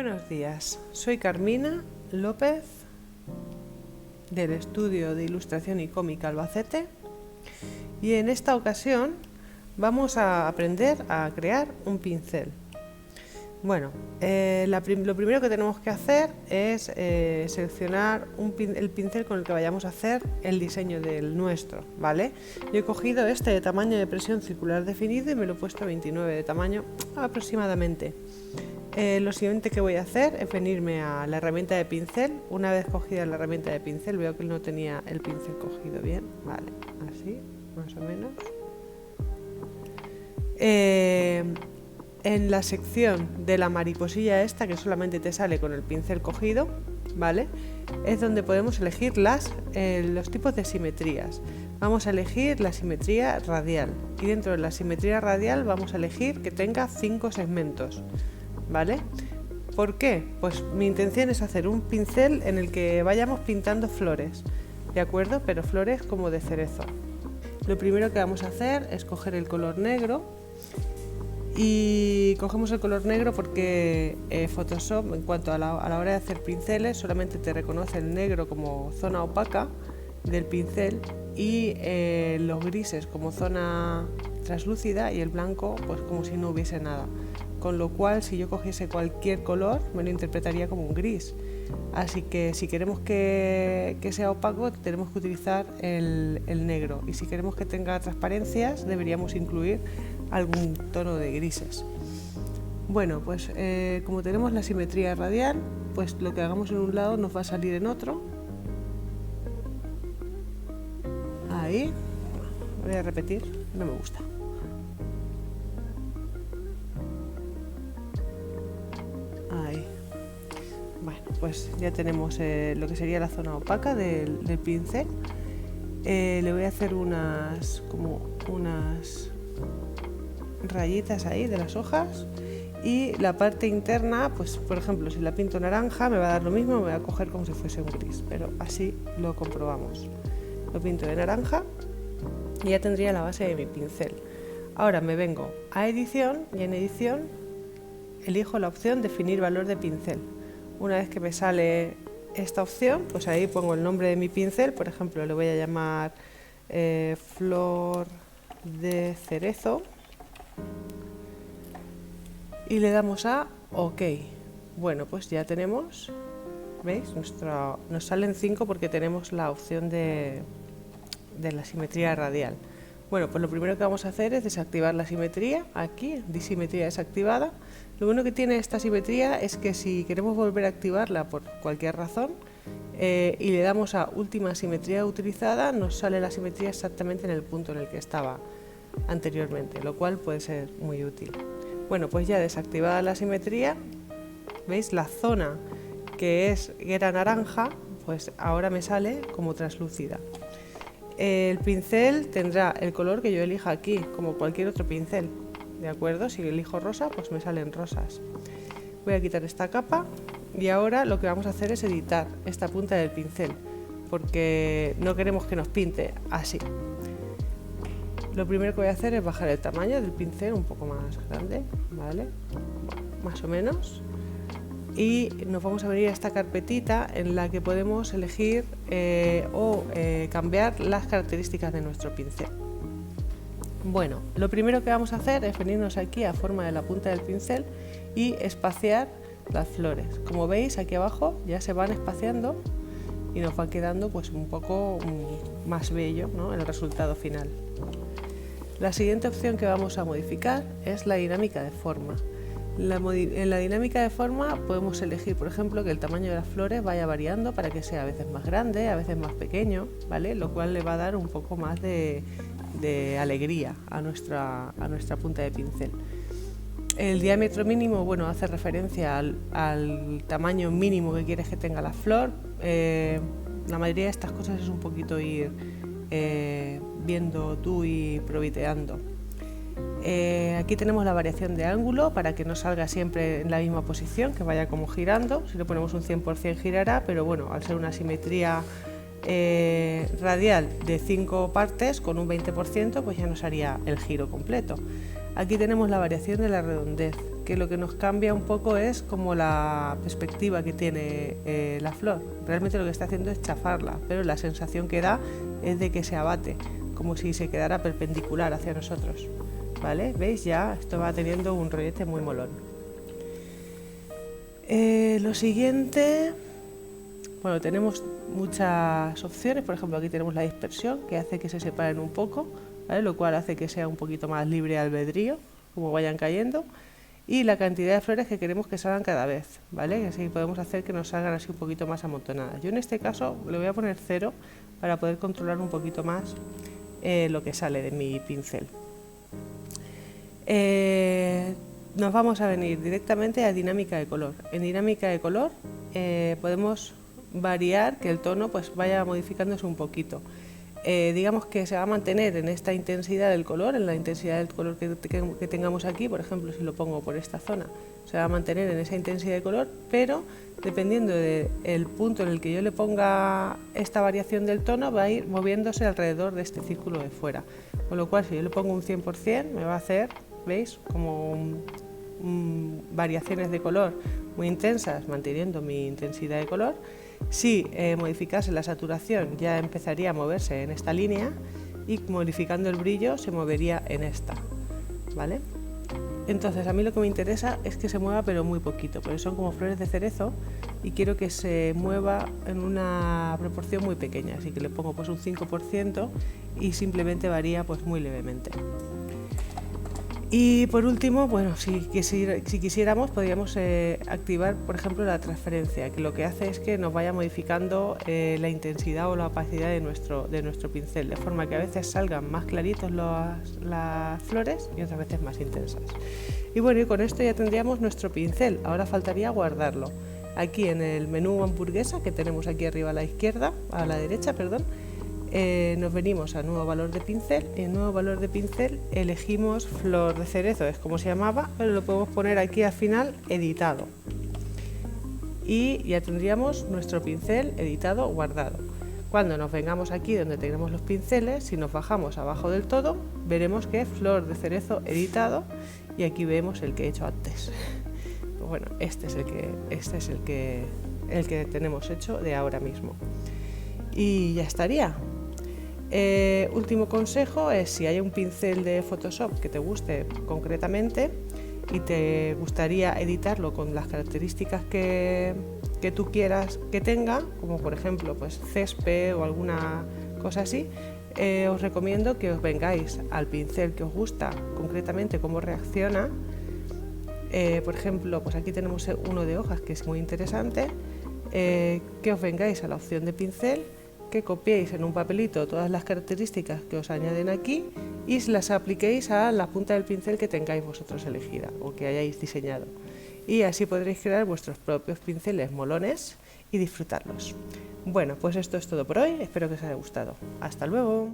Buenos días, soy Carmina López del estudio de ilustración y cómica Albacete y en esta ocasión vamos a aprender a crear un pincel. Bueno, lo primero que tenemos que hacer es seleccionar el pincel con el que vayamos a hacer el diseño del nuestro, ¿vale? Yo he cogido este de tamaño de presión circular definido y me lo he puesto a 29 de tamaño aproximadamente. Lo siguiente que voy a hacer es venirme a la herramienta de pincel. Una vez cogida la herramienta de pincel, veo que no tenía el pincel cogido bien, vale, así, más o menos. En la sección de la mariposilla esta, que solamente te sale con el pincel cogido, ¿vale? Es donde podemos elegir los tipos de simetrías. Vamos a elegir la simetría radial y dentro de la simetría radial vamos a elegir que tenga 5 segmentos, ¿vale? ¿Por qué? Pues mi intención es hacer un pincel en el que vayamos pintando flores, ¿de acuerdo? Pero flores como de cerezo. Lo primero que vamos a hacer es coger el color negro. Y cogemos el color negro porque Photoshop, en cuanto a la hora de hacer pinceles, solamente te reconoce el negro como zona opaca del pincel y los grises como zona translúcida y el blanco pues como si no hubiese nada. Con lo cual, si yo cogiese cualquier color, me lo interpretaría como un gris. Así que si queremos que sea opaco, tenemos que utilizar el negro. Y si queremos que tenga transparencias, deberíamos incluir algún tono de grises. Bueno, pues como tenemos la simetría radial, pues lo que hagamos en un lado nos va a salir en otro. Ahí. Voy a repetir, no me gusta. Ahí. Bueno, pues ya tenemos lo que sería la zona opaca del pincel. Le voy a hacer unas rayitas ahí de las hojas y la parte interna, pues por ejemplo, si la pinto naranja me va a dar lo mismo, me voy a coger como si fuese un gris, pero así lo comprobamos. Lo pinto de naranja y ya tendría la base de mi pincel. Ahora me vengo a edición y en edición elijo la opción definir valor de pincel. Una vez que me sale esta opción, pues ahí pongo el nombre de mi pincel, por ejemplo le voy a llamar flor de cerezo y le damos a OK. Bueno, pues ya tenemos, ¿veis? Nos salen 5 porque tenemos la opción de la simetría radial. Bueno, pues lo primero que vamos a hacer es desactivar la simetría, aquí, disimetría desactivada. Lo bueno que tiene esta simetría es que si queremos volver a activarla por cualquier razón y le damos a última simetría utilizada, nos sale la simetría exactamente en el punto en el que estaba anteriormente, lo cual puede ser muy útil. Bueno, pues ya desactivada la simetría, ¿veis? La zona que era naranja, pues ahora me sale como translúcida. El pincel tendrá el color que yo elija aquí, como cualquier otro pincel, ¿de acuerdo? Si elijo rosa, pues me salen rosas. Voy a quitar esta capa y ahora lo que vamos a hacer es editar esta punta del pincel, porque no queremos que nos pinte así. Lo primero que voy a hacer es bajar el tamaño del pincel un poco más grande, ¿vale? Bueno, más o menos. Y nos vamos a venir a esta carpetita en la que podemos elegir cambiar las características de nuestro pincel. Bueno, lo primero que vamos a hacer es venirnos aquí a forma de la punta del pincel y espaciar las flores. Como veis, aquí abajo ya se van espaciando y nos va quedando pues un poco más bello, ¿no?, el resultado final. La siguiente opción que vamos a modificar es la dinámica de forma. En la dinámica de forma podemos elegir, por ejemplo, que el tamaño de las flores vaya variando para que sea a veces más grande, a veces más pequeño, ¿vale? Lo cual le va a dar un poco más de alegría a nuestra punta de pincel. El diámetro mínimo, bueno, hace referencia al tamaño mínimo que quieres que tenga la flor. La mayoría de estas cosas es un poquito ir viendo tú y probiteando. Aquí tenemos la variación de ángulo para que no salga siempre en la misma posición, que vaya como girando. Si le ponemos un 100% girará, pero bueno, al ser una simetría radial de 5 partes con un 20%, pues ya nos haría el giro completo. Aquí tenemos la variación de la redondez, que lo que nos cambia un poco es como la perspectiva que tiene la flor. Realmente lo que está haciendo es chafarla, pero la sensación que da es de que se abate, como si se quedara perpendicular hacia nosotros, ¿vale? ¿Veis? Ya esto va teniendo un rollete muy molón. Lo siguiente, bueno, tenemos muchas opciones. Por ejemplo, aquí tenemos la dispersión, que hace que se separen un poco, ¿vale? Lo cual hace que sea un poquito más libre albedrío, como vayan cayendo, y la cantidad de flores que queremos que salgan cada vez, ¿vale? Así podemos hacer que nos salgan así un poquito más amontonadas. Yo en este caso le voy a poner 0 para poder controlar un poquito más lo que sale de mi pincel. Nos vamos a venir directamente a dinámica de color. En dinámica de color podemos variar que el tono pues vaya modificándose un poquito. Digamos que se va a mantener en esta intensidad del color, en la intensidad del color que tengamos aquí. Por ejemplo, si lo pongo por esta zona, se va a mantener en esa intensidad de color, pero dependiendo del punto en el que yo le ponga esta variación del tono, va a ir moviéndose alrededor de este círculo de fuera. Con lo cual, si yo le pongo un 100%, me va a hacer, ¿veis?, como variaciones de color muy intensas, manteniendo mi intensidad de color. Si modificase la saturación, ya empezaría a moverse en esta línea, y modificando el brillo se movería en esta, ¿vale? Entonces a mí lo que me interesa es que se mueva pero muy poquito, porque son como flores de cerezo y quiero que se mueva en una proporción muy pequeña, así que le pongo pues un 5% y simplemente varía pues muy levemente. Y por último, bueno, si quisiéramos, podríamos activar, por ejemplo, la transferencia, que lo que hace es que nos vaya modificando la intensidad o la opacidad de nuestro pincel, de forma que a veces salgan más claritos las flores y otras veces más intensas. Y bueno, y con esto ya tendríamos nuestro pincel. Ahora faltaría guardarlo. Aquí en el menú hamburguesa, que tenemos aquí arriba a la derecha, nos venimos a nuevo valor de pincel. En nuevo valor de pincel elegimos flor de cerezo, es como se llamaba, pero lo podemos poner aquí al final, editado, y ya tendríamos nuestro pincel editado, guardado. Cuando nos vengamos aquí donde tenemos los pinceles, si nos bajamos abajo del todo, veremos que es flor de cerezo editado, y aquí vemos el que he hecho antes. Pues bueno, este es el que tenemos hecho de ahora mismo, y ya estaría. Último consejo es, si hay un pincel de Photoshop que te guste concretamente y te gustaría editarlo con las características que tú quieras que tenga, como por ejemplo pues césped o alguna cosa así, os recomiendo que os vengáis al pincel que os gusta, concretamente cómo reacciona. Por ejemplo, pues aquí tenemos uno de hojas que es muy interesante, que os vengáis a la opción de pincel, que copiéis en un papelito todas las características que os añaden aquí y las apliquéis a la punta del pincel que tengáis vosotros elegida o que hayáis diseñado. Y así podréis crear vuestros propios pinceles molones y disfrutarlos. Bueno, pues esto es todo por hoy, espero que os haya gustado. ¡Hasta luego!